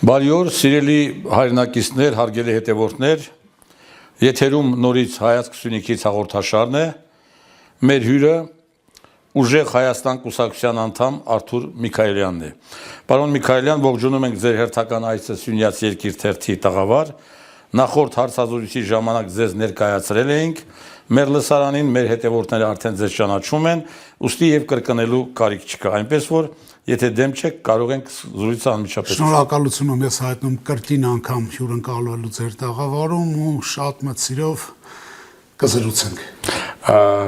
Բարի օր, սիրելի հայրենակիցներ, հարգելի հետևորդներ, եթերում նորից Հայացք Սյունիքից հաղորդաշարն է, մեր հյուրը Ուժեղ Հայաստան կուսակցության անդամ Արթուր Միքայելյանն է։ Պարոն Միքայելյան, ողջունում ենք ձեր հերթական այցը Սյունյաց երկիր թերթի տաղավար, նախորդ հարցազրույցի ժամանակ ձեզ ներկայացրել էինք, մեր լսարանին մեր հետևորդները արդեն ձեզ ճանաչում են, ուստի եւ կրկնելու կարիք չկա, այնպես որ եթե դեմ չեք, կարող ենք զրույցը անմիջապես։ Շնորհակալություն եմ ես հայտնում կրկին անգամ հյուրընկալվելու ձեր տաղավարում ու շատ մեծ սիրով կզրուցենք։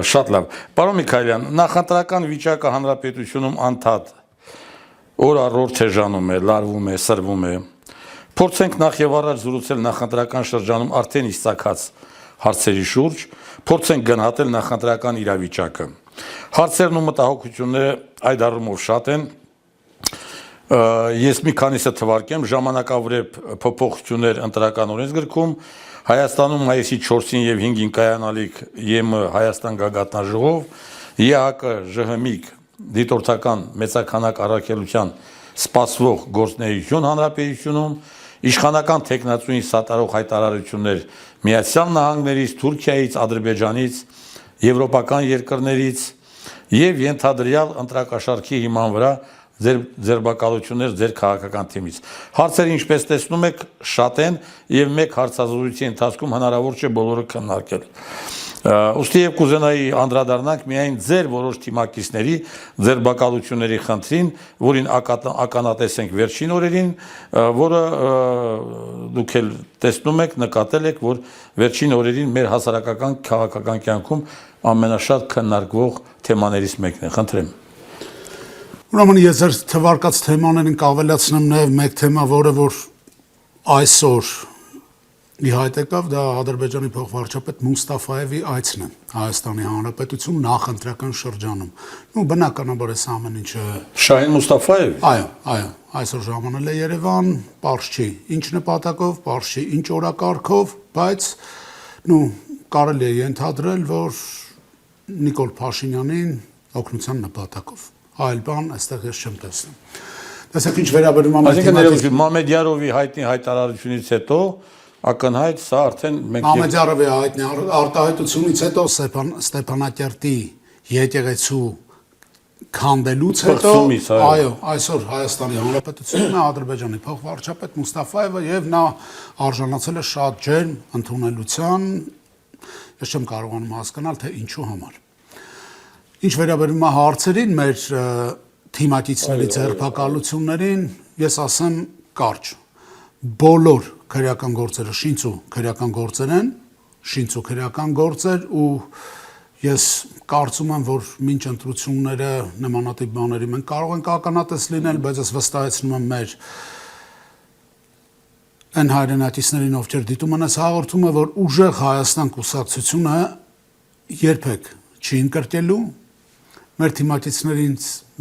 Շատ լավ։ Պարոն Միքայելյան, նախընտրական վիճակը հանրապետությունում անդադ օր առ օր թեժանում է, լարվում է, սրվում է։ Փորձենք նախ եւ առաջ զրուցել նախընտրական շրջանում արդեն իսկացած հարցերի շուրջ, փորձենք գնահատել նախընտրական իրավիճակը։ Հարցերն ու մտահոգությունները այդ առումով շատ են։ Ես մի քանիսը թվարկեմ, ժամանակավրեպ փոփոխություններ ընտրական օրենսգրքում, Հայաստանում մայիսի 4-ին եւ 5-ին կայանալիք ԵՄ Հայաստան գագաթնաժողով, ԵԱՀԿ ԺՀՄԻԿ դիտորդական մեծաքանակ առաքելության սպասվող գործունեություն հանրապետությունում, իշխանական տեխնացուին սատարող հայտարարություններ Միացյալ Նահանգներից, Թուրքիայից, Ադրբեջանից, եվրոպական երկրներից եւ ենթադրյալ ընտրակաշառքի հիման վրա ձերբակալություններ ձեր քաղաքական թիմից։ Հարցերը ինչպես տեսնում եք շատ են եւ մեկ հարցազրույցի ընթացքում հնարավոր չէ բոլորը քննարկել։ Ուստի եւ կուզենայի անդրադառնանք միայն ձեր որոշ թիմակիցների ձերբակալությունների խնդրին, որին ականատես ենք վերջին օրերին, որը դուք էլ տեսնում եք, նկատել եք, որ վերջին օրերին մեր հասարակական քաղաքական կյանքում ամենաշատ քննարկվող թեմաներից մեկն է։ Խնդրեմ։ Ուրեմն ես ձեր թվարկած թեմաներին կավելացնեմ նաև մեկ թեմա, որը որ այսօր ի հայտ եկավ, դա Ադրբեջանի փոխվարչապետ Մուստաֆայևի այցն է Հայաստանի Հանրապետություն նախընտրական շրջանում։ Ու բնականաբար այս ամեն ինչը Շահին Մուստաֆաև։ Այո, այսօր ժամանել է Երևան, պարզ չի ինչ նպատակով, պարզ չի ինչ օրակարգով, բայց կարելի է ենթադրել, որ Նիկոլ Փաշինյանին օգնության նպատակով։ Այլ բան այստեղ ես չեմ տեսնում։ Տեսեք ինչ վերաբերում է Այսինքն Մամեդյարովի հայտնի հայտարարությունից հետո ակնհայտ սա արդեն մենք Մամեդյարովի հայտնի արտահայտությունից հետո Ստեփանակերտի եկեղեցու քանդելուց հետո այո, այսօր Հայաստանի Հանրապետությունն է Ադրբեջանի փոխվարչապետ Մուստաֆայևը եւ նա արժանացել է շատ ջերմ ընդունելության, ես չեմ կարողանում հասկանալ թե ինչու համար։ Ինչ վերաբերում է հարցերին, մեր թիմակիցների ձերբակալություններին, ես ասեմ կարճ։ Բոլոր քրեական գործերը շինց ու քրեական գործեր են, շինց ու քրեական գործեր ու ես կարծում եմ, որ մինչ ընտրությունները նմանատիպ բաների մենք կարող ենք ականատես լինել, բայց ես վստահեցնում եմ մեր այն հայրենակիցներին, ովքեր դիտում են այս հաղորդումը, որ Ուժեղ Հայաստան կուսակցությունը երբեք չի ընկրկելու մեր թիմակիցներին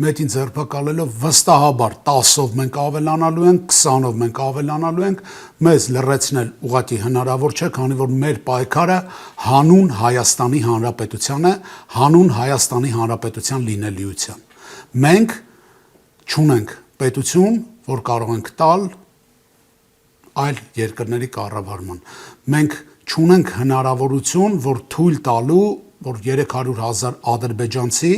մեկին ձերբակալելով վստահաբար 10-ով մենք ավելանալու ենք, 20-ով մենք ավելանալու ենք, մեզ լռեցնել ուղղակի հնարավոր չէ, քանի որ մեր պայքարը հանուն Հայաստանի Հանրապետության է, հանուն Հայաստանի Հանրապետության լինելիության։ Մենք չունենք պետություն, որ կարող ենք տալ այլ երկրների կառավարման։ Մենք չունենք հնարավորություն, որ թույլ տալու, որ 300,000 ադրբեջանցի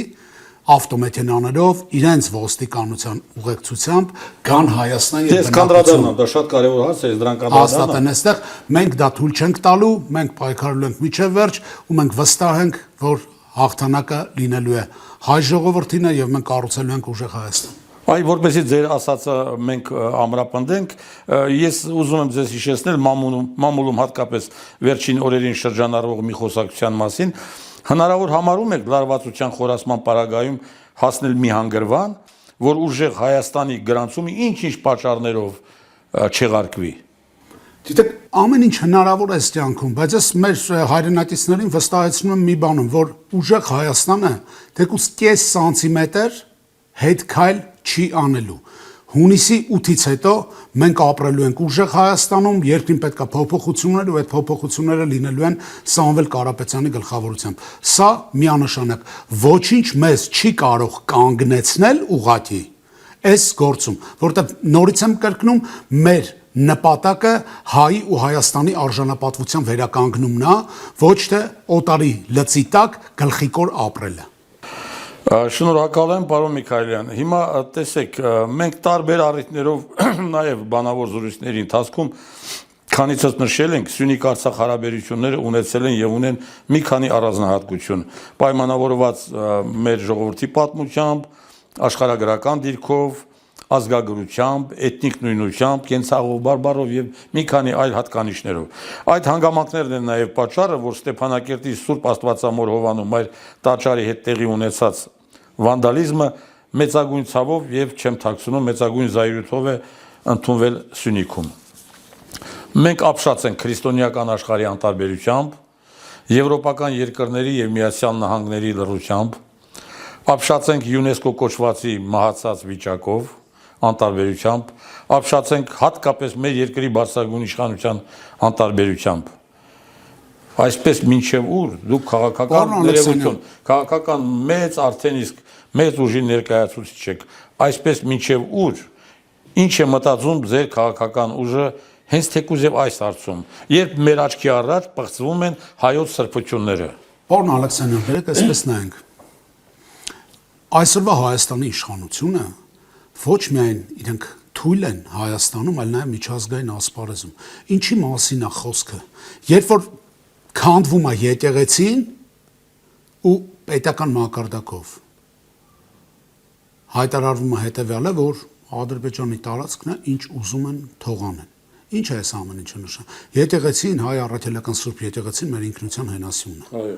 ավտոմեքենաներով իրենց ոստիկանության ուղեկցությամբ կան Հայաստան եւ Ես կանդրադառնամ, դա շատ կարեւոր հարց է, դրան կանդրադառնամ։ Հաստատ են այստեղ, մենք դա թույլ չենք տալու, մենք պայքարելու ենք միջև վերջ ու մենք վստահ ենք, որ հաղթանակը լինելու է հայ ժողովրդին է եւ մենք կառուցելու ենք Ուժեղ Հայաստան։ Այ որպեսզի ձեր ասածը մենք ամրապնդենք, ես ուզում եմ ձեզ հիշեցնել մամուլում հատկապես վերջին օրերին շրջանառվող մի խոսակցության մասին, հնարավոր համարում եք լարվածության խորացման պարագայում հասնել մի հանգրվան, որ Ուժեղ Հայաստանի գրանցումը ինչ-ինչ պատճառներով չեղարկվի։ Դիտեք, ամեն ինչ հնարավոր է այս կյանքում, բայց ես մեր հայրենակիցներին վստահեցնում եմ մի բանում, որ Ուժեղ Հայաստանը թեկուզ կես սանտիմետր հետ քայլ չի անելու։ Հունիսի 8-ից հետո մենք ապրելու ենք Ուժեղ Հայաստանում, երկրին պետք է փոփոխություններ ու այդ փոփոխությունները լինելու են Սամվել Կարապետյանի գլխավորությամբ։ Սա միանշանակ ոչինչ մեզ չի կարող կանգնեցնել ուղղակի այս գործում, որտեղ նորից եմ կրկնում, մեր նպատակը հայ ու Հայաստանի արժանապատվության վերականգնումն է, ոչ թե օտարի լծի տակ գլխիկոր ապրելը։ Շնորհակալ եմ, պարոն Միքայելյան։ Հիմա տեսեք, մենք տարբեր առիթներով նաև բանավոր զրույցների ընթացքում քանիցս նշել ենք, Սյունիք-Արցախ հարաբերությունները ունեցել են եւ ունեն մի քանի առանձնահատկություն, պայմանավորված մեր ժողովրդի պատմությամբ, աշխարհագրական դիրքով, ազգագրությամբ, էթնիկ նույնությամբ, կենցաղով, բարբառով եւ մի քանի այլ հատկանիշներով։ Այդ հանգամանքներն են նաեւ պատճառը, որ Ստեփանակերտի Սուրբ Աստվածամոր Հովանում այր տաճարի հետ տեղի ունեցած վանդալիզմը մեծագույն ցավով եւ չեմ ཐակցնում մեծագույն զայրույթով է ընդունվել Սյունիքում։ Մենք ապշած ենք քրիստոնեական աշխարհի անտարբերությամբ, եվրոպական երկրների եւ Միացյալ Նահանգների լռությամբ, ապշած ենք ՅՈՒՆԵՍԿՕ կոչվածի մահացած վիճակով, անտարբերությամբ, ապշած ենք հատկապես մեր երկրի բարձրագույն իշխանության անտարբերությամբ։ Այսպես մինչև ուր դուք քաղաքական ներողություն, քաղաքական մեծ արդեն իսկ մեծ ուժի ներկայացուցիչ եք, այսպես մինչև ուր ինչ է մտածում ձեր քաղաքական ուժը հենց թեկուզ եւ այս հարցում, երբ մեր աչքի առաջ պղծվում են հայոց սրբությունները։ Պարոն Ալեքսանյան, դերեք այսպես նայենք։ Այսօրվա Հայաստանի իշխանությունը ոչ միայն իրենք թույլ են Հայաստանում, այլ նաև միջազգային ասպարեզում։ Ինչի մասին է խոսքը։ Երբ որ քանդվում է եկեղեցին ու պետական մակարդակով հայտարարվում է հետևյալը, որ Ադրբեջանի տարածքն է, ինչ ուզում են թող անեն։ Ինչ է այս ամեն ինչը նշան։ Եկեղեցին, հայ առաքելական Սուրբ եկեղեցին մեր ինքնության հենասյունն է։ Այո։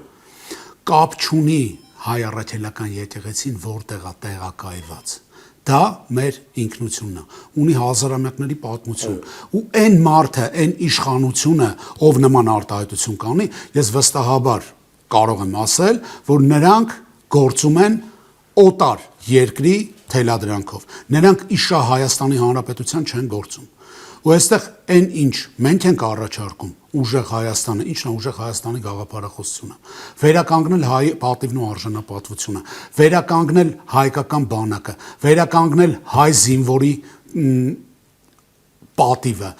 Կապ չունի հայ առաքելական եկեղեցին որտեղ է տեղակայված։ Դա մեր ինքնությունն է, ունի հազարամյակների պատմություն։ Ու այն մարդը, այն իշխանությունը, ով նման արտահայտություն կանի, ես վստահաբար կարող եմ ասել, որ նրանք գործում են օտար երկրի թելադրանքով։ Նրանք իշա Հայաստանի Հանրապետության չեն գործում։ Ու այստեղ այն ինչ մենք ենք առաջարկում ուժեղ Հայաստանը, ինչն է ուժեղ Հայաստանի գաղափարախոսությունը, վերականգնել հայ պատիվն ու արժանապատվությունը, վերականգնել հայկական բանակը, վերականգնել հայ զինվորի պատիվը։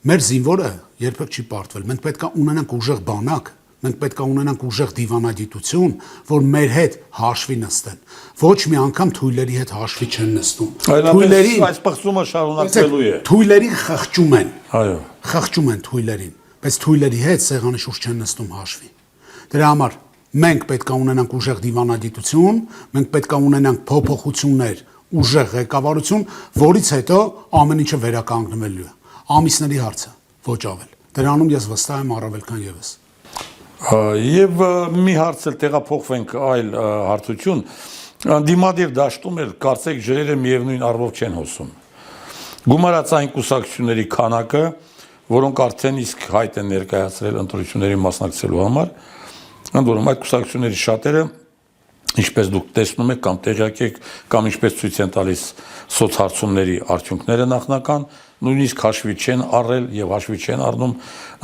Մեր զինվորը երբեք չի պարտվել։ Մենք պետք է ունենանք ուժեղ բանակ, մենք պետք է ունենանք ուժեղ դիվանագիտություն, որ մեր հետ հաշվի նստեն։ Ոչ մի անգամ թույլերի հետ հաշվի չեն նստում։ Թույլերին այս պղծումը շարունակվելու է։ Թույլերին խղճում են։ Այո։ Խղճում են թույլերին, բայց թույլերի հետ սեղանի շուրջ չեն նստում հաշվի։ Դրա համար մենք պետք է ունենանք ուժեղ դիվանագիտություն, մենք պետք է ունենանք փոփոխություններ, ուժեղ ղեկավարություն, որից հետո ամեն ինչը վերականգնվելու է։ Ամիսների հարցը, ոչ ավել։ Դրանում ես վստահ եմ առավել քան եւս։ Եվ մի հարց էլ տեղափոխվենք այլ հարցություն, դիմադիր դաշտում էլ կարծեք ջրերը միևնույն առվով չեն հոսում։ Գումարած այն կուսակցությունների քանակը, որոնք արդեն իսկ հայտ են ներկայացրել ընտրությունների մասնակցելու համար, ընդ որում այդ կուսակցությունների շատերը, ինչպես դուք տեսնում եք կամ տեղյակ եք, կամ ինչպես ցույց են տալիս սոցհարցումների արդյունքները նախնական, նույնիսկ հաշվի չեն առել եւ հաշվի չեն առնում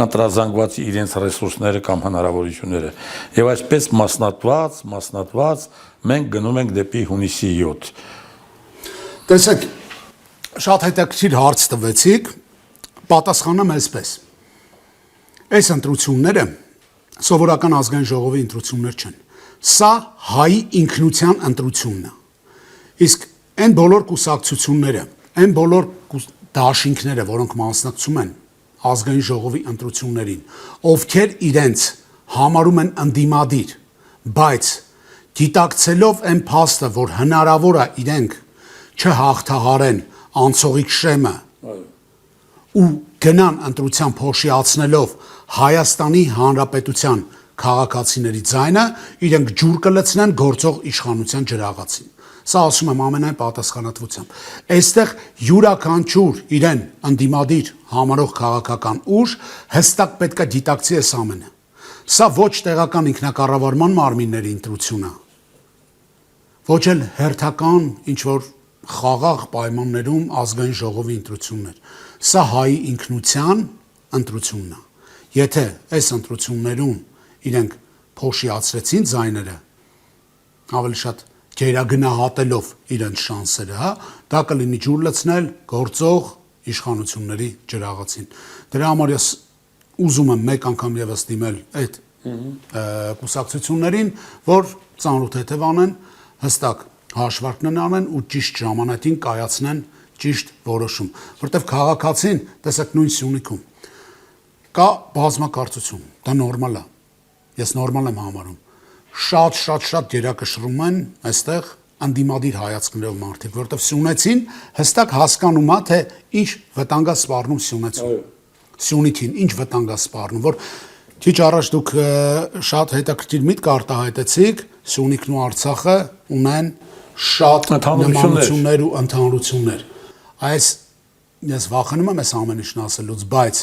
ընտրազանգվածի իրենց ռեսուրսները կամ հնարավորությունները։ Եվ այսպես մասնատված մենք գնում ենք դեպի հունիսի 7։ Տեսեք, շատ հետաքրքիր հարց տվեցիք, պատասխանեմ այսպես։ Այս ընտրությունները սովորական ազգային ժողովի ընտրություններ չեն։ Սա հայի ինքնության ընտրությունն է։ Իսկ այն բոլոր կուսակցությունները, այն բոլոր դաշինքները, որոնք մասնակցում են ազգային ժողովի ընտրություններին, ովքեր իրենց համարում են ընդդիմադիր, բայց գիտակցելով այն փաստը, որ հնարավոր է իրենք չհաղթահարեն անցողիկ շեմը ու գնան ընտրության փոշիացնելով Հայաստանի Հանրապետության քաղաքացիների ձայնը, իրենք ջուր կլցնեն գործող իշխանության ջրաղացին։ Սա ասում եմ ամենայն պատասխանատվությամբ։ Այստեղ յուրաքանչյուր իրեն ընդդիմադիր համարող քաղաքական ուժ հստակ պետք է դիտակցի այս ամենը։ Սա ոչ տեղական ինքնակառավարման մարմինների ընտրություն է, ոչ էլ հերթական ինչ-որ խաղաղ պայմաններում ազգային ժողովի ընտրություններ։ Սա հայի ինքնության ընտրությունն է։ Եթե այս ընտրություններում իրենք փոշիացրեցին ձայները, ավելի շատ գերագնահատելով իրենց շանսերը, հա, դա կլինի ջուր լցնել գործող իշխանությունների ջրաղացին։ Դրա համար ես ուզում եմ մեկ անգամ եւս դիմել այդ կուսակցություններին, որ ծանոթ հետև անեն, հստակ հաշվարկն անեն ու ճիշտ ժամանակին կայացնեն ճիշտ որոշում, որտեղ քաղաքացին, տեսեք նույն Սյունիքում կա բազմակարծություն, դա նորմալ է։ Ես նորմալ եմ համարում։ Շատ գերակշռում են այստեղ անդիմադիր հայացքներով մարդիկ, որտեղ Սյունեցին հստակ հասկանում է, թե ինչ վտանգ է սպառնում Սյունեցուն։ Սյունիքին ինչ վտանգ է սպառնում, որ քիչ առաջ դուք շատ հետաքրքիր միտք արտահայտեցիք, Սյունիքն ու Արցախը ունեն շատ նմանություններ ու ընդհանրություններ։ Այս ես վախենում եմ այս ամեն ինչն ասելուց, բայց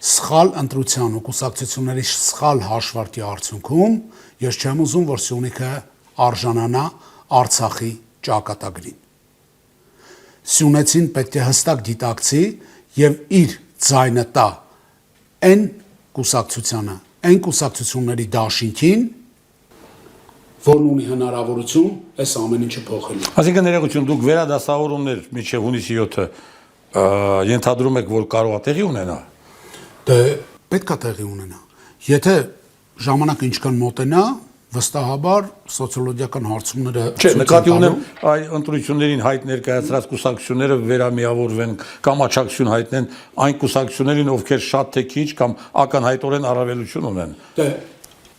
սխալ ընտրության ու կուսակցությունների սխալ հաշվարկի արդյունքում ես չեմ ուզում, որ Սյունիքը արժանանա Արցախի ճակատագրին։ Սյունեցին պետք է հստակ դիտակցի եւ իր ձայնը տա այն կուսակցությանը, այն կուսակցությունների դաշինքին, որն ունի հնարավորություն այս ամեն ինչը փոխելու։ Այսինքն ներողություն, դուք վերադասավորումներ մինչև հունիսի 7-ը ենթադրում եք, որ կարող է տեղի ունենա։ Դե պետք է տեղի ունենա։ Եթե ժամանակը ինչքան մոտենա, վստահաբար սոցիոլոգիական հարցումները Չէ, նկատի ունեմ այ ընտրություններին հայտ ներկայացրած կուսակցությունները վերամիավորվեն կամ աջակցություն հայտնեն այն կուսակցություններին, ովքեր շատ թե քիչ կամ ակնհայտորեն առավելություն ունեն։ Դե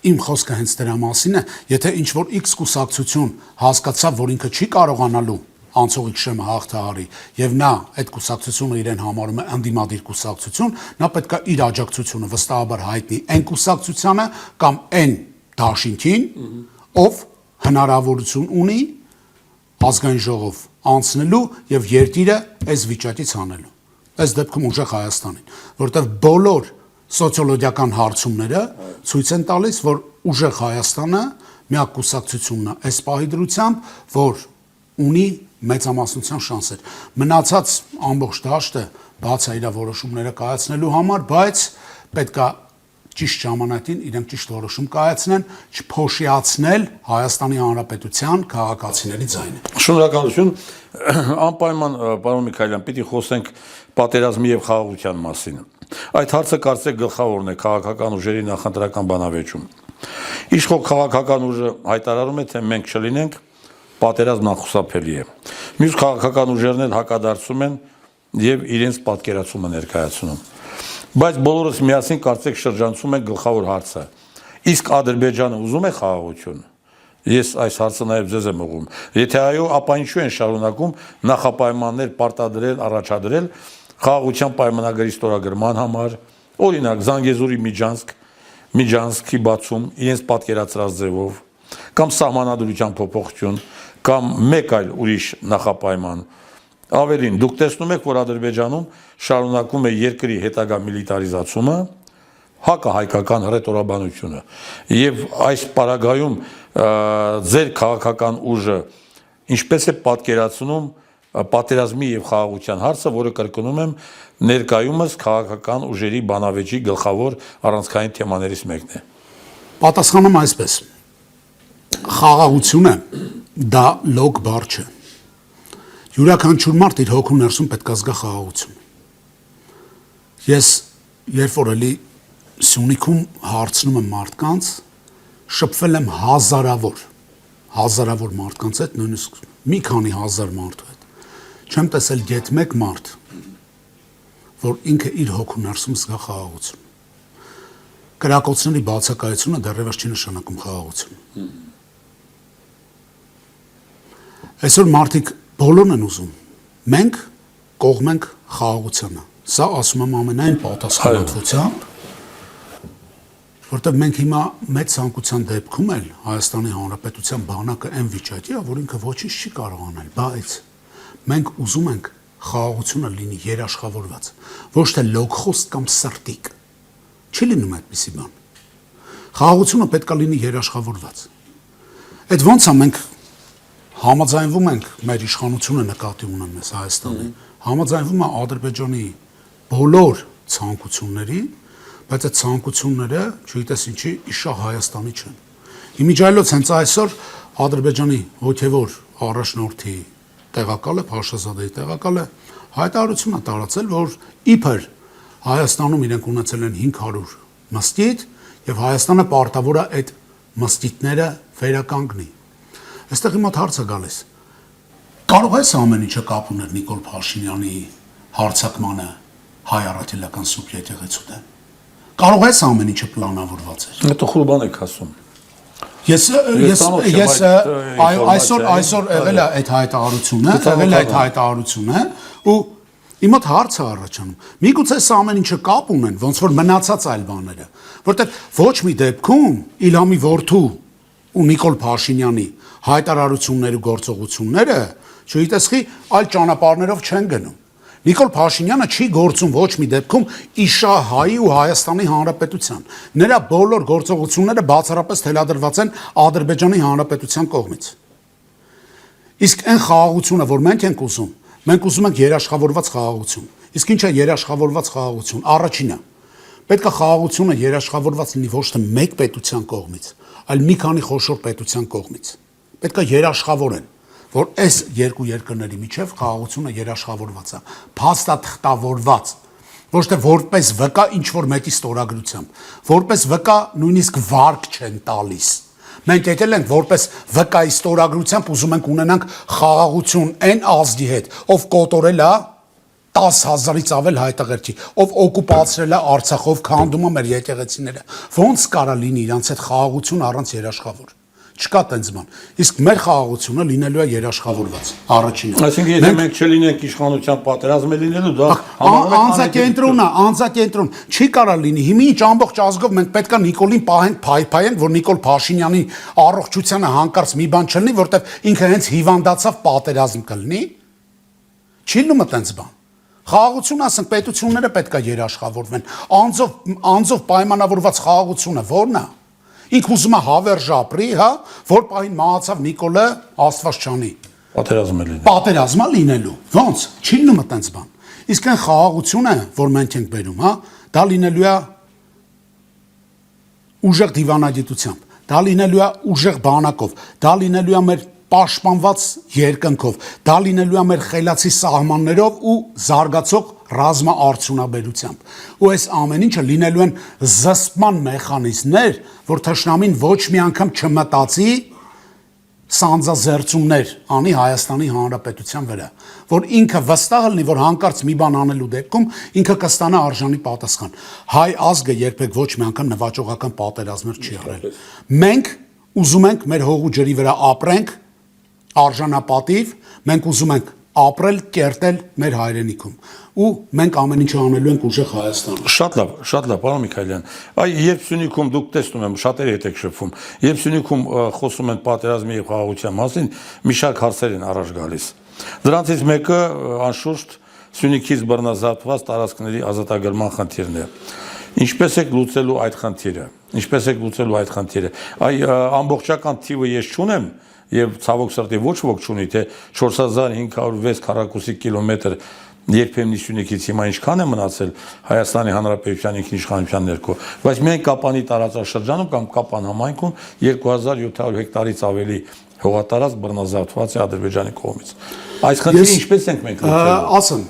իմ խոսքը հենց դրա մասին է, եթե ինչ որ X կուսակցություն հասկացավ, որ ինքը չի կարողանալու անցողիկ շեմը հաղթահարի եւ նա այդ կուսակցությունը իրեն համարում է անդիմադիր կուսակցություն, նա պետք է իր աջակցությունը վստահաբար հայտնի այն կուսակցությանը կամ այն դաշինքին, ով հնարավորություն ունի ազգային ժողով անցնելու եւ երկիրը այս վիճակից հանելու։ Այս դեպքում ուժեղ Հայաստանին, որտեղ բոլոր սոցիոլոգիական հարցումները ցույց են տալիս, որ ուժեղ Հայաստանը միակ կուսակցությունն է այս պահի դրությամբ, որ ունի մեծամասնության շանսեր։ Մնացած ամբողջ դաշտը բաց է իր որոշումները կայացնելու համար, բայց պետք է ճիշտ ժամանակին իրենք ճիշտ որոշում կայացնեն, չփոշիացնել Հայաստանի Հանրապետության քաղաքացիների ձայնը։ Շնորհակալություն։ Անպայման պարոն Միքայելյան, պիտի խոսենք պատերազմի եւ խաղաղության մասին։ Այդ հարցը կարծեք գլխավորն է քաղաքական ուժերի նախընտրական բանավեճում։ Իշխող քաղաքական ուժը հայտարարում է, թե մենք չլինենք, պատերազմն անխուսափելի է։ Մյուս քաղաքական ուժերն էլ հակադարձում են եւ իրենց պատկերացումը ներկայացնում։ Բայց բոլորս միասին կարծեք շրջանցում են գլխավոր հարցը։ Իսկ Ադրբեջանը ուզում է խաղաղություն։ Ես այս հարցը նաև ձեզ եմ ուղղում։ Եթե այո, ապա ինչու են շարունակում նախապայմաններ պարտադրել, առաջադրել խաղաղության պայմանագրի ստորագրման համար, օրինակ Զանգեզուրի Միջանցքի բացում իրենց պատկերացրած ձևով, կամ սահմանադրության փոփոխություն, կամ մեկ այլ ուրիշ նախապայման։ Ավելին, դուք տեսնում եք, որ Ադրբեջանում շարունակում է երկրի հետագա միլիտարիզացումը, հակահայկական հռետորաբանությունը, եւ այս պարագայում ձեր քաղաքական ուժը ինչպես է պատկերացնում պատերազմի եւ խաղաղության հարցը, որը կրկնում եմ, ներկայումս քաղաքական ուժերի բանավեճի գլխավոր առանցքային թեմաներից մեկն է։ Պատասխանում այսպես. խաղաղությունը դա լոկ բառ չէ։ Յուրաքանչյուր մարդ իր հոգու ներսում պետք է զգա խաղաղություն։ Ես երբ որ էլի Սյունիքում հարցնում եմ մարդկանց, շփվել եմ հազարավոր մարդկանց հետ, նույնիսկ մի քանի հազար մարդու հետ։ Չեմ տեսել գեթ մեկ մարդ, որ ինքը իր հոգու ներսում զգա խաղաղություն։ Կրակոցների բացակայությունը դեռևս չի նշանակում խաղաղություն։ Այսօր մարդիկ բոլորն են ուզում։ Մենք կողմենք խաղաղությանը։ Սա ասում եմ ամենայն պատասխանատվությամբ, որտեղ մենք հիմա մեծ ցանկության դեպքում էլ Հայաստանի Հանրապետության բանակը այն վիճակի է, որ ինքը ոչինչ չի կարող անել, բայց մենք ուզում ենք խաղաղությունը լինի երաշխավորված, ոչ թե լոգխոստ կամ սրտիկ։ Չի լինում այդպիսի բան։ Խաղաղությունը պետք է լինի երաշխավորված։ Այդ ոնց է մենք համաձայնվում ենք մեր իշխանությունը նկատի ունեմ ես Հայաստանի, համաձայնվում է Ադրբեջանի բոլոր ցանկությունների, բայց այդ ցանկությունները, չգիտես ինչի, իշա Հայաստանի չեն։ Իմիջայլոց հենց այսօր Ադրբեջանի հոգևոր առաջնորդի տեղակալը, Փաշազադեի տեղակալը հայտարարություն է տարածել, որ իբր Հայաստանում իրենք ունեցել են 500 մզկիթ եւ Հայաստանը պարտավոր է այդ մզկիթները վերականգնի։ Այստեղ իմ մոտ հարց է գալիս. կարող է սա ամեն ինչը կապ ուներ Նիկոլ Փաշինյանի հարձակմանը հայ առաքելական սուբյեկտի դեմ։ Կարող է սա ամեն ինչը պլանավորված էր։ Հետո խուրբան եք ասում։ Ես այսօր եղել է այդ հայտարարությունը, ու իմ մոտ հարց է առաջանում։ Միգուցե սա ամեն ինչը կապ ունեն, ոնց որ մնացած այլ բաները, որտեղ ոչ մի դեպքում Իլհամի որդու ու Նիկոլ Փաշինյանի հայտարարություններ ու գործողությունները, չգիտես խի, այլ ճանապարհներով չեն գնում։ Նիկոլ Փաշինյանը չի գործում ոչ մի դեպքում Իշահայի ու Հայաստանի Հանրապետության։ Նրա բոլոր գործողությունները բացառապես թելադրված են Ադրբեջանի Հանրապետության կողմից։ Իսկ այն խաղաղությունը, որ մենք ուզում ենք երաշխավորված խաղաղություն։ Իսկ ինչ է երաշխավորված խաղաղություն։ Առաջինը, պետք է խաղաղությունը երաշխավորված լինի ոչ թե մեկ պետության կողմից, այլ մի քանի խոշոր պետության կողմից։ Պետք է երաշխավորեն, որ այս երկու երկրների միջև խաղաղությունը երաշխավորված է, փաստաթղթավորված, ոչ թե որպես վկա ինչ-որ մեկի ստորագրությամբ, որպես վկա նույնիսկ վարկ չեն տալիս։ Մենք եկել ենք որպես վկայի ստորագրությամբ ուզում ենք ունենանք խաղաղություն այն ազգի հետ, ով կոտորել է 10,000-ից ավել հայտաղերքի, ով օկուպացրել է Արցախ, ով քանդում է մեր եկեղեցիները։ Ոնց կարա լինի իրանց այդ խաղաղություն առանց երաշխավոր։ Չկա տենց բան։ Իսկ մեր խաղաղությունը լինելու է երաշխավորված։ Առաջինը։ Այսինքն եթե մենք չլինենք իշխանության պատերազմ է լինելու, դա անձակենտրոն չի կարա լինի։ Հիմա ինչ ամբողջ ազգով մենք պետքա Նիկոլին պահենք, փայփայենք, որ Նիկոլ Փաշինյանի առողջությանը հանկարծ մի բան չլինի, որտեվ ինքը հենց հիվանդացավ, պատերազմ կլինի։ Չի լինում տենց բան։ Խաղաղություն ասենք պետությունները պետքա երաշխավորվեն։ Անձով պայմանավորված խաղաղությունը ո՞րն է։ Ինքը ուզում է հավերժ ապրի, հա, որ պահին մահացավ Նիկոլը, Աստված չանի։ Պատերազմա լինելու։ Ոնց։ Չի լինում այդպես բան։ Իսկ այն խաղաղությունը, որ մենք ենք բերում, հա, դա լինելու է ուժեղ դիվանագիտությամբ, դա լինելու է ուժեղ բանակով, դա լինելու է մեր պաշտպանված երկնքով, դա լինելու է մեր խելացի սահմաններով ու զարգացող ռազմաարդյունաբերությամբ։ Ու այս ամեն ինչը լինելու են զսպման մեխանիզմներ, որ թշնամին ոչ մի անգամ չմտածի սանձազերծումներ անի Հայաստանի Հանրապետության վրա, որ ինքը վստահ լինի, որ հանկարծ մի բան անելու դեպքում ինքը կստանա արժանի պատասխան։ Հայ ազգը երբեք ոչ մի անգամ նվաճողական պատերազմներ չի արել։ Մենք ուզում ենք մեր հողու ջրի վրա ապրենք արժանապատիվ, մենք ուզում ենք ապրել, կերտել մեր հայրենիքում ու մենք ամեն ինչը անելու ենք ուժեղ Հայաստանում։ Շատ լավ, պարոն Միքայելյան։ Այ երբ Սյունիքում դուք տեսնում եմ շատերի հետ եք շփվում, երբ Սյունիքում խոսում են պատերազմի եւ խաղաղության մասին, մի շարք հարցեր են առաջ գալիս։ Դրանցից մեկը անշուշտ Սյունիքից բռնազավթված տարածքների ազատագրման խնդիրն է։ Ինչպես եք լուծելու այդ խնդիրը։ Այ ամբողջական թիվը ես չունեմ եւ ցավոք սրտի ոչ ոք չունի, թե 4506 քառակուսի կիլոմետր երբեմն Սյունիքից հիմա ինչքան է մնացել Հայաստանի Հանրապետության ինքնիշխանության ներքո, բայց միայն Կապանի տարածաշրջանում կամ Կապան համայնքում 2700 հեկտարից ավելի հողատարածք բռնազավթված է Ադրբեջանի կողմից։ Այս խնդիրը ինչպես ենք մենք լուծելու։ Ասեմ,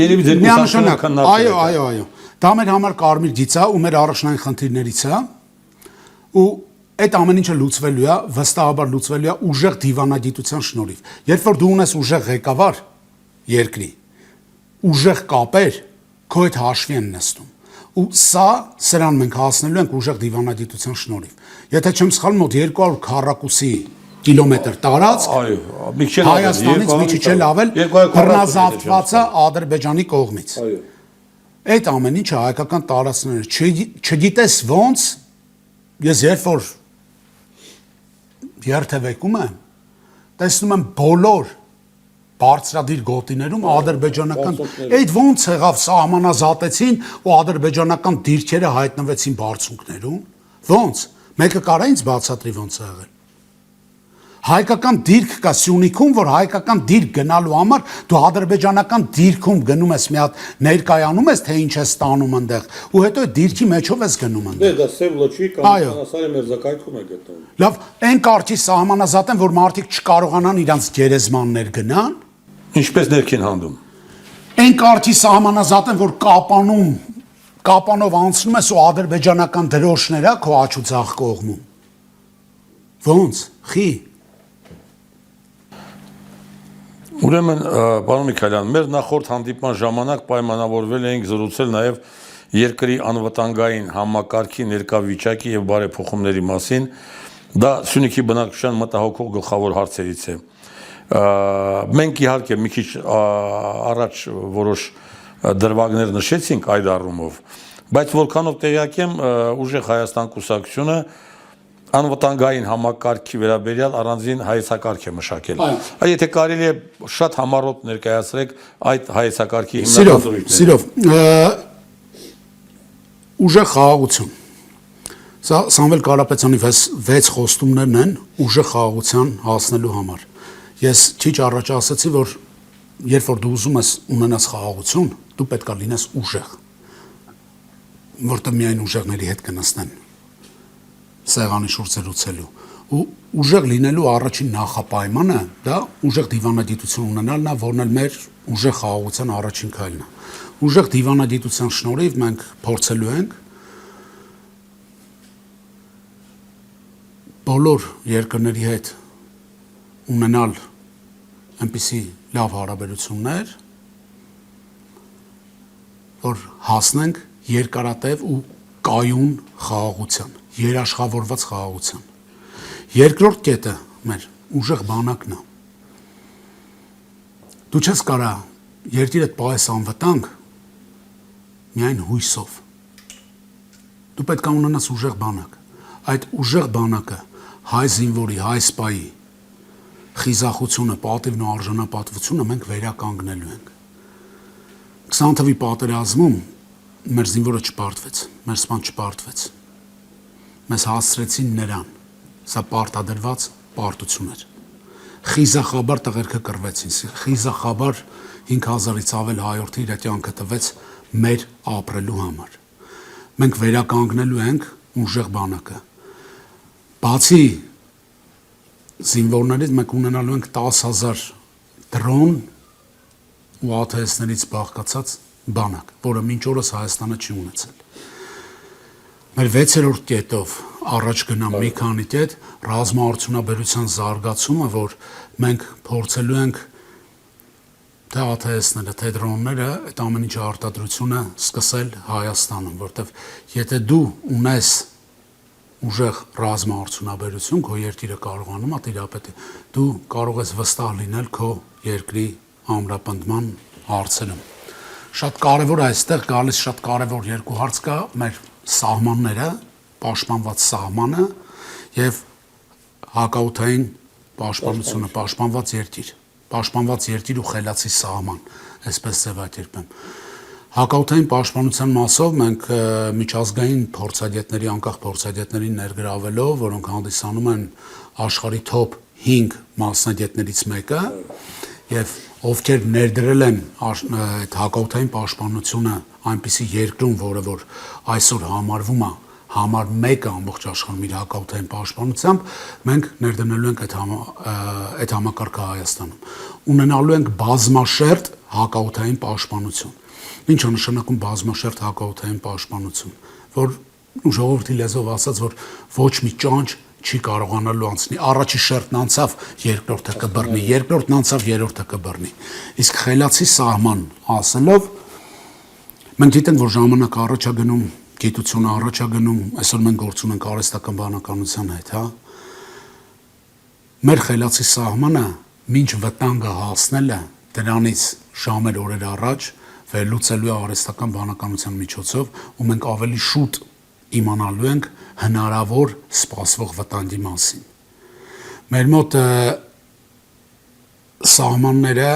երևի ձեր կուսակցությունը քննարկել։ Այո։ Դա մեր համար կարմիր գիծ է ու մեր առաջնային խնդիրներից է։ Ու այդ ամեն ինչը լուծվելու է, վստահաբար լուծվելու է ուժեղ դիվանագիտության շնորհիվ։ Երբ որ դու ունես ուժեղ ղեկավար երկրի, ուժեղ կապեր, քո հետ հաշվի են նստում։ Ու սրան մենք հասնելու ենք ուժեղ դիվանագիտության շնորհիվ։ Եթե չեմ սխալվում, մոտ 200 քառակուսի կիլոմետր տարածք Հայաստանից մի քիչ էլ ավել բռնազավթված է Ադրբեջանի կողմից։ Այդ ամեն ինչը հայկական տարածքներ չգիտես ոնց, ես երբ որ երթևեկում եմ, տեսնում եմ բոլոր բարձրադիր գոտիներում ադրբեջանական, այդ ոնց եղավ սահմանազատեցին ու ադրբեջանական դիրքերը հայտնվեցին բարձունքներում, ոնց, մեկը կարա ինձ բացատրի ոնց է եղել։ Հայկական դիրք կա Սյունիքում, որ հայկական դիրք գնալու համար դու ադրբեջանական դիրքում գնում ես մի հատ ներկայանում ես, թե ինչ ես ստանում այնտեղ, ու հետո այդ դիրքի մեջով ես գնում այնտեղ։ Դա սև լոչի կամ Անասարի մերձակայքում է գտնվում։ Լավ, այն կարգի սահմանազատ են, որ մարդիկ չկարողանան իրանց գերեզմաններ գնան։ Ինչպես ներքին հանդում։ Այն կարգի սահմանազատ են, որ կապանով անցնում ես ու ադրբեջանական դրոշներ է քո աջ ու ձախ կողմում։ Ոնց, խի։ Ուրեմն, պարոն Միքայելյան, մեր նախորդ հանդիպման ժամանակ պայմանավորվել էինք զրուցել նաև երկրի անվտանգային համակարգի ներկա վիճակի եւ բարեփոխումների մասին։ Դա Սյունիքի բնակչության մտահոգող գլխավոր հարցերից է։ Մենք իհարկե մի քիչ առաջ որոշ դրվագներ նշեցինք այդ առումով, բայց որքանով տեղյակ եմ, ուժեղ Հայաստան կուսակցությունը անվտանգային համակարգի վերաբերյալ առանձին հայեցակարգ է մշակել։ Եթե կարելի է շատ համառոտ ներկայացրեք այդ հայեցակարգի հիմնական զորույցները։ Սիրով, ուժեղ խաղաղություն։ Սա Սամվել Կարապետյանի 6 խոստումներն են ուժեղ խաղաղության հասնելու համար։ Ես քիչ առաջ ասացի, որ երբ որ դու ուզում ես ունենաս խաղաղություն, դու պետք է լինես ուժեղ, որտեղ միայն ուժեղների հետ կնստեն սեղանի շուրջ զրուցելու, ու ուժեղ լինելու առաջին նախապայմանը դա ուժեղ դիվանագիտություն ունենալն է, որն էլ մեր ուժեղ խաղաղության առաջին քայլն է։ Ուժեղ դիվանագիտության շնորհիվ մենք փորձելու ենք բոլոր երկրների հետ ունենալ այնպիսի լավ հարաբերություններ, որ հասնենք երկարատև ու կայուն խաղաղության, երաշխավորված խաղաղության։ Երկրորդ կետը մեր ուժեղ բանակն է։ Դու չես կարա երկիրդ պահես անվտանգ միայն հույսով։ Դու պետք է ունենաս ուժեղ բանակ։ Այդ ուժեղ բանակը հայ զինվորի, հայ սպայի խիզախությունը, պատիվն ու արժանապատվությունը մենք վերականգնելու ենք։ 20 թվականի պատերազմում մեր զինվորը չպարտվեց, մեր սպան չպարտվեց։ Մեզ հասցրեցին նրան, սա պարտադրված պարտություն էր։ Խիզախաբար տղերքը կռվեցին, խիզախաբար 5000-ից ավել հայորդի իր կյանքը տվեց մեր ապրելու համար։ Մենք վերականգնելու ենք ուժեղ բանակը։ Բացի զինվորներից մենք ունենալու ենք 10000 դրոն ու ԱԹՍ-ներից բաղկացած բանակ, որը մինչ օրս Հայաստանը չի ունեցել։ Մեր 6-րդ կետով առաջ գնամ մի քանի կետ ռազմաարդյունաբերության զարգացումը, որ մենք փորձելու ենք թե ԱԹՍ-ները, թե դրոնները, այդ ամեն ինչի արտադրությունը սկսել Հայաստանում, որտեվ եթե դու ունես ուժեղ ռազմաարդյունաբերություն, քո երկիրը կարողանում է տիրապետի, դու կարող ես վստահ լինել քո երկրի ամրապնդման հարցերում։ Շատ կարևոր է այստեղ գալիս շատ կարևոր երկու հարց կա, մեր սահմանները, պաշտպանված սահմանը եւ հակաօդային պաշտպանությունը, պաշտպանված երկիր ու խելացի սահման, այսպես ձևակերպեմ։ Հակաօդային պաշտպանության մասով մենք միջազգային փորձագետների, անկախ փորձագետներին ներգրավելով, որոնք հանդիսանում են աշխարհի top 5 մասնագետներից մեկը, եւ ովքեր ներդրել են այդ հակաօդային պաշտպանությունը այնպիսի երկրում, որը որ այսօր համարվում է համար 1 ամբողջ աշխարհում իր հակաօդային պաշտպանությամբ, մենք ներդնելու ենք այդ համակարգը Հայաստանում։ Ունենալու ենք բազմաշերտ հակաօդային պաշտպանություն։ Ինչ է նշանակում բազմաշերտ հակաօդային պաշտպանություն, որ ժողովրդի լեզվով ասած, որ ոչ մի ճանճ չի կարողանալու անցնի։ Առաջի շերտն անցավ, երկրորդը կբռնի, երկրորդն անցավ, երրորդը կբռնի։ Իսկ խելացի սահման ասելով մենք գիտենք, որ ժամանակ առաջ է գնում, գիտությունը առաջ է գնում, այսօր մենք գործ ունենք արհեստական բանականության հետ, հա։ Մեր խելացի սահմանը մինչ վտանգը հասնելը դրանից ժամեր օրեր առաջ վերլուծելու է արհեստական բանականության միջոցով, ու մենք ավելի շուտ իմանալու ենք հնարավոր սպասվող վտանգի մասին։ Մեր մոտ սահմանները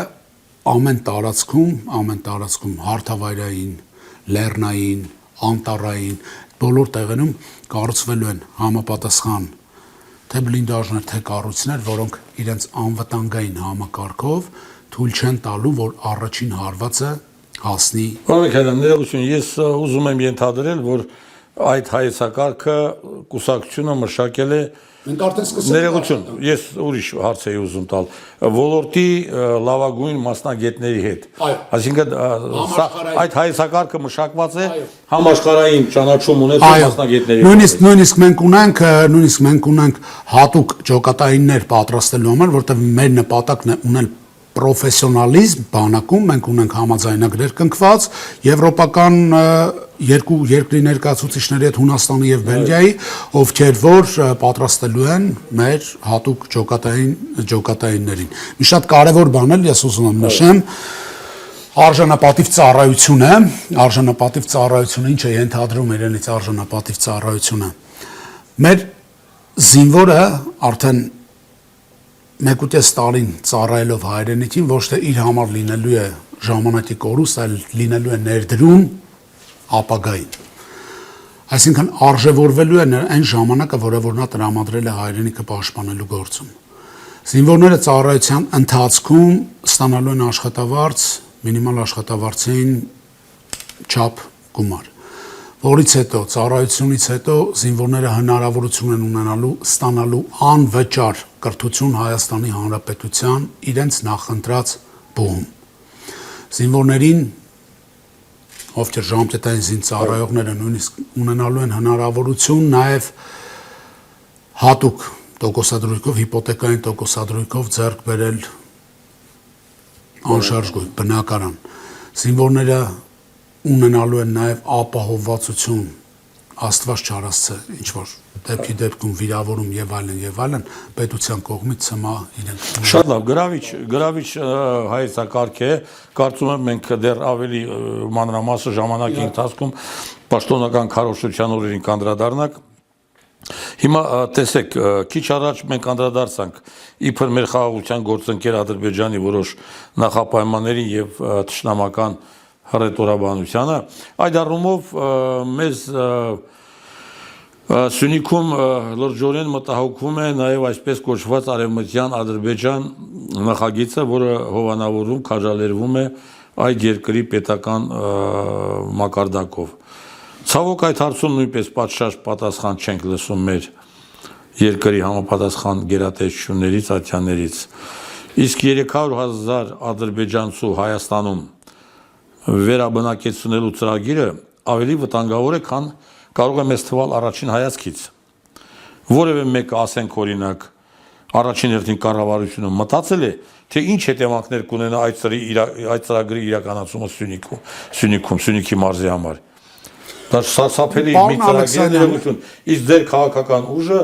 ամեն տարածքում հարթավայրային, լեռնային, անտառային բոլոր տեղերում կառուցվելու են համապատասխան թե բլինդաժներ, թե կառույցներ, որոնք իրենց անվտանգային համակարգով թույլ չեն տալու, որ առաջին հարվածը հասնի։ Բարոյ Քալյան, ներողություն, ես ուզում եմ ենթադրել, որ այդ հայեցակարգը կուսակցությունը մշակել է Մենք արդեն սկսել ներողություն, ես ուրիշ հարց էի ուզում տալ, ոլորտի լավագույն մասնագետների հետ։ Այսինքն այդ հայեցակարգը մշակված է համաշխարհային ճանաչում ունեցող մասնագետների հետ։ Նույնիսկ մենք ունենք հատուկ ջոկատայիններ պատրաստելու համար, որտեղ մեր նպատակն է ունել պրոֆեսիոնալիզմ բանակում, մենք ունենք համաձայնագրեր կնքված եվրոպական երկու երկրի ներկայացուցիչների հետ Հունաստանի եւ Բելգիայի, ովքեր որ պատրաստելու են մեր հատուկ ջոկատայիններին։ Մի շատ կարևոր բան էլ ես ուզում եմ նշեմ, արժանապատիվ ծառայությունը, ինչ է ենթադրում իրենից արժանապատիվ ծառայությունը։ Մեր զինվորը արդեն 1.5 տարին ծառայելով հայրենիքին ոչ թե իր համար լինելու է ժամանակի կորուստ, այլ լինելու է ներդրում ապագային։ Այսինքն արժևորվելու է այն ժամանակը, որը որ նա տրամադրել է հայրենիքը պաշտպանելու գործում։ Զինվորները ծառայության ընթացքում ստանալու են աշխատավարձ, մինիմալ աշխատավարձին չափ գումար, որից հետո ծառայությունից հետո զինվորները հնարավորություն են ունենալու ստանալու անվճար կրթություն Հայաստանի Հանրապետության իրենց նախընտրած բուհում։ Զինվորներին, ովքեր ժամկետային զինծառայողները նույնիսկ ունենալու են հնարավորություն նաև հատուկ տոկոսադրույքով, հիպոթեկային տոկոսադրույքով ձեռք բերել անշարժ գույք, բնակարան։ Զինվորները ունենալու են նաև ապահովվածություն, Աստված չարասցե, ինչ որ դեպքի դեպքում վիրավորում եւ այլն, պետության կողմից ցմա իրենք։ Շատ լավ, գրավիչ հայեցակարգ է, կարծում եմ մենք դեռ ավելի մանրամասը ժամանակի ընթացքում պաշտոնական քարոզչության օրերին կանդրադառնանք։ Հիմա տեսեք, քիչ առաջ մենք անդրադարձանք իբր մեր խաղաղության գործընկեր Ադրբեջանի որոշ նախապայմանների եւ թշնամական հռետորաբանությանը, այդ առումով մեզ Սյունիքում լրջորեն մտահոգվում է նաև այսպես կոչված արևմտյան Ադրբեջան նախագիծը, որը հովանավորում, քաջալերվում է այդ երկրի պետական մակարդակով։ Ցավոք այդ հարցում նույնպես պատշաճ պատասխան չենք լսում մեր երկրի համապատասխան գերատեսչություններից, ատյաններից։ Իսկ 300,000 ադրբեջանցու Հայաստանում վերաբնակեցնելու ծրագիրը ավելի վտանգավոր է, քան կարող է մեզ թվալ առաջին հայացքից։ Որևէ մեկը, ասենք օրինակ, առաջին հերթին կառավարությունը մտածել է, թե ինչ հետևանքներ կունենա այդ ծրագրի իրականացումը Սյունիքում, Սյունիքի մարզի համար։ Դա սարսափելի մի ծրագիր է, իսկ ձեր քաղաքական ուժը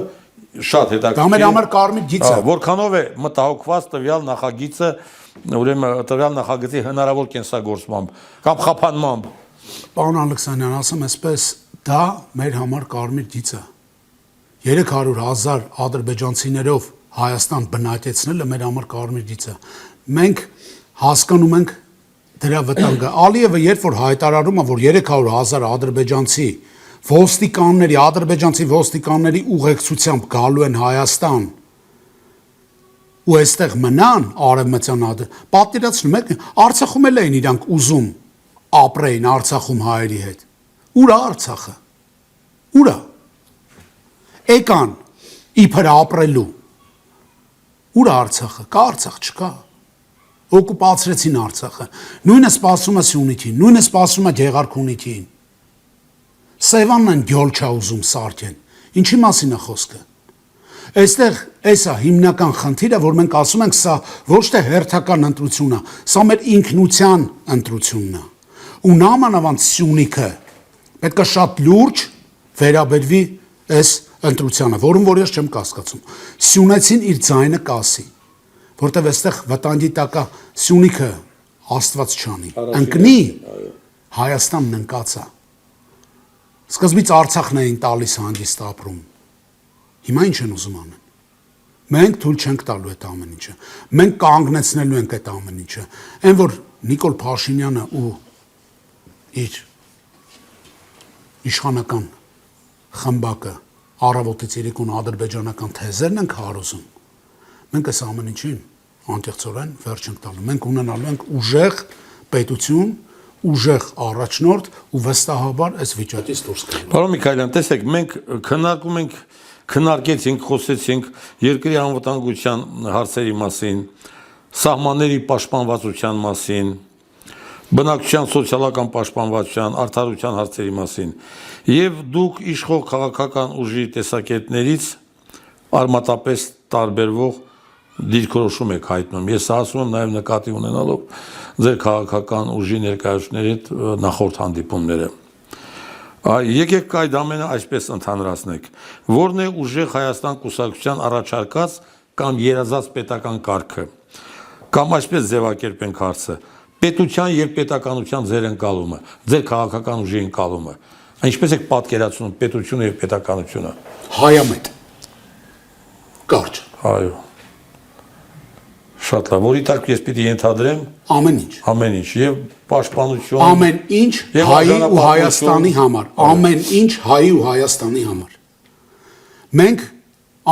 շատ հետաքրքիր։ Դա մեր համար կարմիր գիծ է։ Որքանով է մտահոգված տվյալ նախագիծը, ուրեմն տվյալ նախագծի հնարավոր կենսագործմամբ կամ խափանմամբ։ Պարոն Ալեքսանյան, ասեմ այսպես, դա մեր համար կարմիր գիծ է։ 300,000 ադրբեջանցիներով Հայաստան բնակեցնելը մեր համար կարմիր գիծ է։ Մենք հասկանում ենք դրա վտանգը։ Ալիևը երբ որ հայտարարում է, որ 300,000 ադրբեջանցի ադրբեջանցի ոստիկանների ուղեկցությամբ գալու են Հայաստան ու այստեղ մնան արևմտյան պատկերացնում եք, Արցախում էլ էին իրանք ուզում ապրեին Արցախում հայերի հետ։ Ուր է Արցախը։ Ուր է։ Եկան իբր ապրելու։ Ուր է Արցախը։ Կա Արցախ, չկա։ Օկուպացրեցին Արցախը։ Նույնը սպասում է Սյունիքին, նույնը սպասում է Գեղարքունիքին։ Սևանն գյոլ չա ուզում սարքեն։ Ինչի մասին է խոսքը։ Այստեղ էսա հիմնական խնդիրը, որ մենք ասում ենք, սա ոչ թե հերթական ընտրություն է, սա մեր ինքնության ընտրությունն է։ Ու նամանավանդ Սյունիքը պետք է շատ լուրջ վերաբերվի այս ընտրությանը, որում որ ես չեմ կասկածում։ Սյունեցին իր ձայնը կասի, որտեղ այստեղ վտանգի տակ է Սյունիքը Աստված չանի։ Ընկնի Հայաստանն ընկած է։ Սկզբից Արցախն էին տալիս հանգիստ ապրում։ Հիմա ինչ են ուզում անեն։ Մենք թույլ չենք տալու այդ ամեն ինչը։ Մենք կանգնեցնելու ենք այդ ամեն ինչը։ Այն որ Նիկոլ Փաշինյանը ու իր իշխանական խմբակը առավոտից երեկոն ադրբեջանական թեզերն ենք հարուսում, մենք այս ամեն ինչին անկեղծորեն վերջ ենք տալու։ Մենք ունենալու ենք ուժեղ պետություն, ուժեղ առաջնորդ ու վստահաբար այս վիճակից դուրս գալու։ Պարոն Միքայելյան, տեսեք, մենք քննարկեցինք, խոսեցինք երկրի անվտանգության հարցերի մասին, սահմանների պաշտպանվածության մասին, բնակչության սոցիալական պաշտպանվածության, արդարության հարցերի մասին, եւ դուք իշխող քաղաքական ուժի տեսակետներից արմատապես տարբերվող դիրքորոշում եք հայտնում։ Ես ասում եմ նաև նկատի ունենալով ձեր քաղաքական ուժի ներկայացուցիչների հետ նախորդ հանդիպումները։ Եկեք այդ ամենը այսպես ընդհանրացնենք։ Որն է ուժեղ Հայաստան կուսակցության առաջարկած կամ երազած պետական կարգը։ Կամ այսպես ձևակերպենք հարցը. պետության եւ պետականության ձեր ընկալումը, ձեր քաղաքական ուժի ընկալումը։ Ինչպես եք պատկերացնում պետությունը եւ պետականությունը։ Հայամետ։ Կարճ։ Այո։ Շատ լավ, որի տակ ես պիտի ենթադրեմ Ամեն ինչ։ ամեն ինչ եւ պաշտպանություն Ամեն ինչ հայի ու Հայաստանի համար, ամեն ինչ հայի ու Հայաստանի համար։ Մենք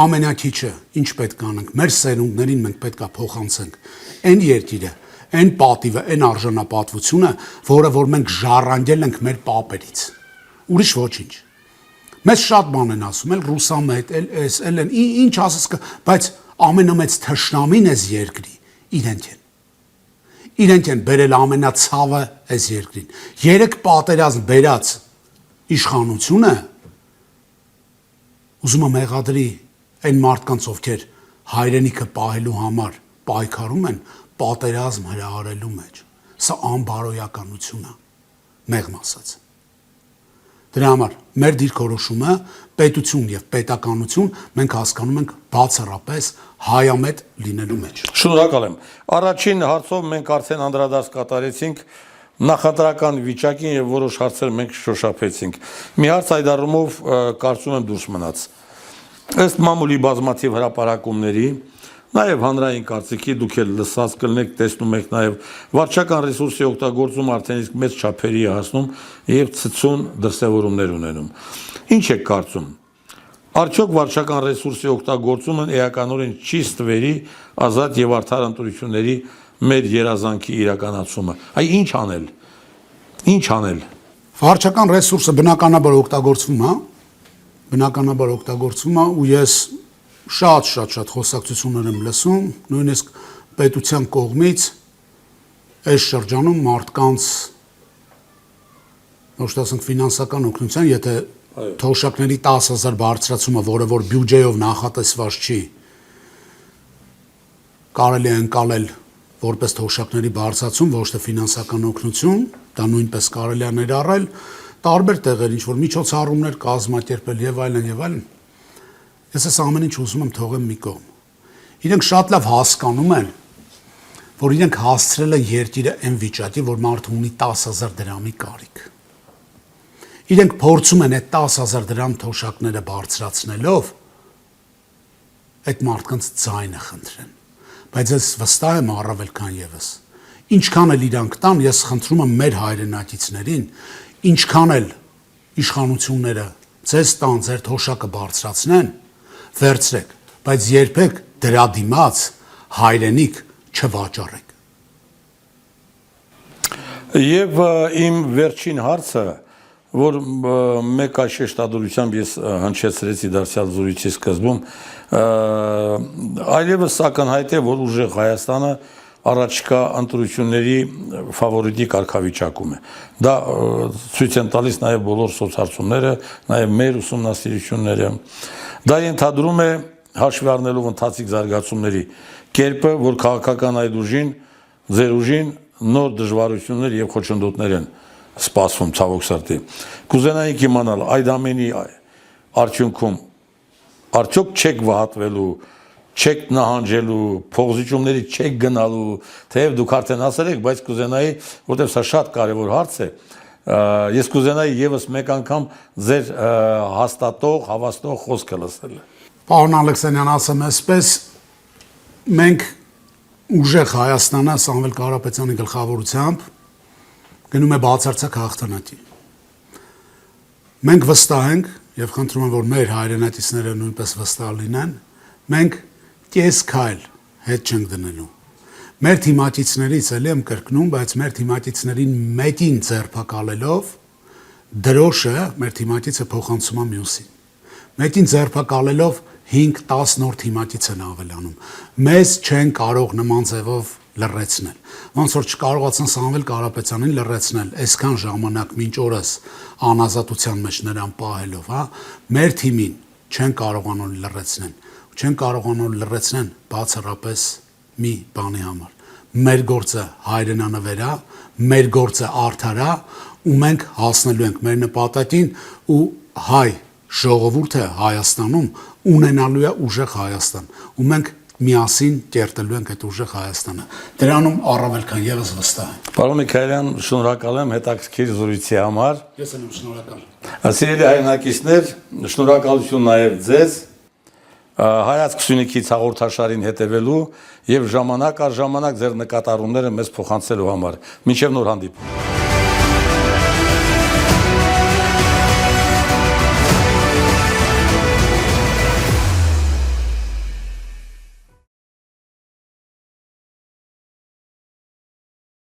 ամենակիչը ինչ պետք անենք, մեր սերունդներին մենք պետք է փոխանցենք այն երկիրը, այն պատիվը, այն արժանապատվությունը, որը որ մենք ժառանգել ենք մեր պապերից։ Ուրիշ ոչինչ։ Մեզ շատ բան են ասում, էլ ռուսամետ, էլ ինչ ասես, բայց ամենամեծ թշնամին էս երկրի իրենք են։ Իրենք են բերել ամենացավը այս երկրին։ 3 պատերազմ բերած իշխանությունը ուզում եմ մեղադրի այն մարդկանց, ովքեր հայրենիքը պահելու համար պայքարում են, պատերազմ հրահարելու մեջ։ Սա անբարոյականություն է, մեղմ ասած։ Դրա համար մեր դիրքորոշումը պետություն եւ պետականություն մենք հասկանում ենք բացառապես հայամետ լինելու մեջ։ Շնորհակալ եմ։ Առաջին հարցով մենք արդեն անդրադարձ կատարեցինք նախընտրական վիճակին եւ որոշ հարցեր մենք շոշափեցինք։ Մի հարց այդ առումով կարծում եմ դուրս մնաց։ Ըստ մամուլի բազմաթիվ հրապարակումների, նաև հանրային կարծիքի դուք էլ լսած կլինեք, տեսնում եք նաև վարչական ռեսուրսի օգտագործումը արդեն իսկ մեծ չափերի է հասնում եւ ցցուն դրսևորումներ ունենում։ Ինչ եք կարծում։ Արդյոք վարչական ռեսուրսի օգտագործումն էականորեն չի ստվերի ազատ եւ արդար ընտրությունների մեր երազանքի իրականացումը։ Այ ինչ անել։ Ինչ անել։ Վարչական ռեսուրսը բնականաբար օգտագործվում է, բնականաբար օգտագործվում է ու ես շատ խոսակցություններ եմ լսում, նույնիսկ պետության կողմից այս շրջանում մարդկանց ոչ թե ասենք ֆինանսական օգնության, եթե թոշակների 10,000 բարձրացումը, որը որ բյուջեով նախատեսված չի, կարելի է ընկալել որպես թոշակների բարձրացում, ոչ թե ֆինանսական օգնություն, դա նույնպես կարելի է ներառել տարբեր տեղեր, ինչ որ միջոցառումներ կազմակերպել եւ այլն։ Ես այս ամեն ինչ ուզում եմ թողեմ մի կողմ։ Իրենք շատ լավ հասկանում են, որ իրենք հասցրել են երկիրը այն վիճակի, որ մարդը ունի 10,000 դրամի կարիք։ Իրենք փորձում են այդ 10,000 դրամ թոշակները բարձրացնելով այդ մարդկանց ձայնը խնդրեն։ Բայց ես վստահ եմ առավել քան եւս։ Ինչքան էլ իրանք տան, ես խնդրում եմ մեր հայրենակիցներին, ինչքան էլ իշխանությունները ձեզ տան, ձեր թոշակը բարձրացնեն, վերցրեք, բայց երբեք դրա դիմաց հայրենիք չվաճառեք։ Եվ իմ վերջին հարցը, որ մեկ այլ շեշտադրությամբ ես հնչեցրեցի դարձյալ զրույցի սկզբում, այլևս ակնհայտ է, որ ուժեղ Հայաստանը առաջկա ընտրությունների ֆավորիտի կարգավիճակում է։ Դա ցույց են տալիս նաև բոլոր սոցհարցումները, նաև մեր ուսումնասիրությունները։ Դա ենթադրում է հաշվի առնելով ընթացիկ զարգացումների կերպը, որ քաղաքական այդ ուժին, ձեր ուժին նոր դժվարություններ եւ խոչընդոտներ են սպասվում ցավոք սրտի։ Կուզենայինք իմանալ այդ ամենի արդյունքում արդյոք չեք վհատվելու, չեք նահանջելու, փողզիջումների չեք գնալու, թեև դուք արդեն ասել եք, բայց կուզենայի, որտեղ սա շատ կարևոր հարց է, ես կուզենայի եւս մեկ անգամ ձեր հաստատող, հավաստող խոսքը լսել։ Պարոն Ալեքսանյան, ասեմ այսպես, մենք ուժեղ Հայաստանը Սամվել Կարապետյանի գլխավորությամբ գնում է բացարձակ հաղթանակի։ Մենք վստահ ենք եւ խնդրում եմ, որ մեր հայրենատիցները նույնպես վստահ լինեն, մենք կես քայլ հետ չենք դնելու։ Մեր թիմակիցներից էլի եմ կրկնում, բայց մեր թիմակիցներին մեկին ձերբակալելով դրոշը մեր թիմակիցը փոխանցում է մյուսին։ Մեկին ձերբակալելով 5-10 նոր թիմակից են ավելանում։ Մեզ չեն կարող նման ձևով լռեցնել։ Ոնց որ չկարողացան Սամվել Կարապետյանին լռեցնել, այսքան ժամանակ մինչ օրս անազատության մեջ նրան պահելով, հա, մեր թիմին չեն կարողանում լռեցնել։ Չեն կարողանում լռեցնել բացառապես մի բանի համար։ Մեր գործը հայրենանվեր է, մեր գործը արդար է, ու մենք հասնելու ենք մեր նպատակին ու հայ ժողովուրդը Հայաստանում ունենալու է ուժեղ Հայաստան, ու մենք միասին կերտելու ենք այդ ուժեղ Հայաստանը։ Դրանում առավել քան եւս վստահ եմ։ Պարոն Միքայելյան, շնորհակալ եմ հետաքրքիր զրույցի համար։ Ես եմ շնորհակալ։ Սիրելի հայրենակիցներ, շնորհակալություն նաև ձեզ Հայացք Սյունիքից հաղորդաշարին հետևելու եւ ժամանակ առ ժամանակ ձեր նկատառումները մեզ փոխանցելու համար։ Մինչեւ նոր հանդիպում։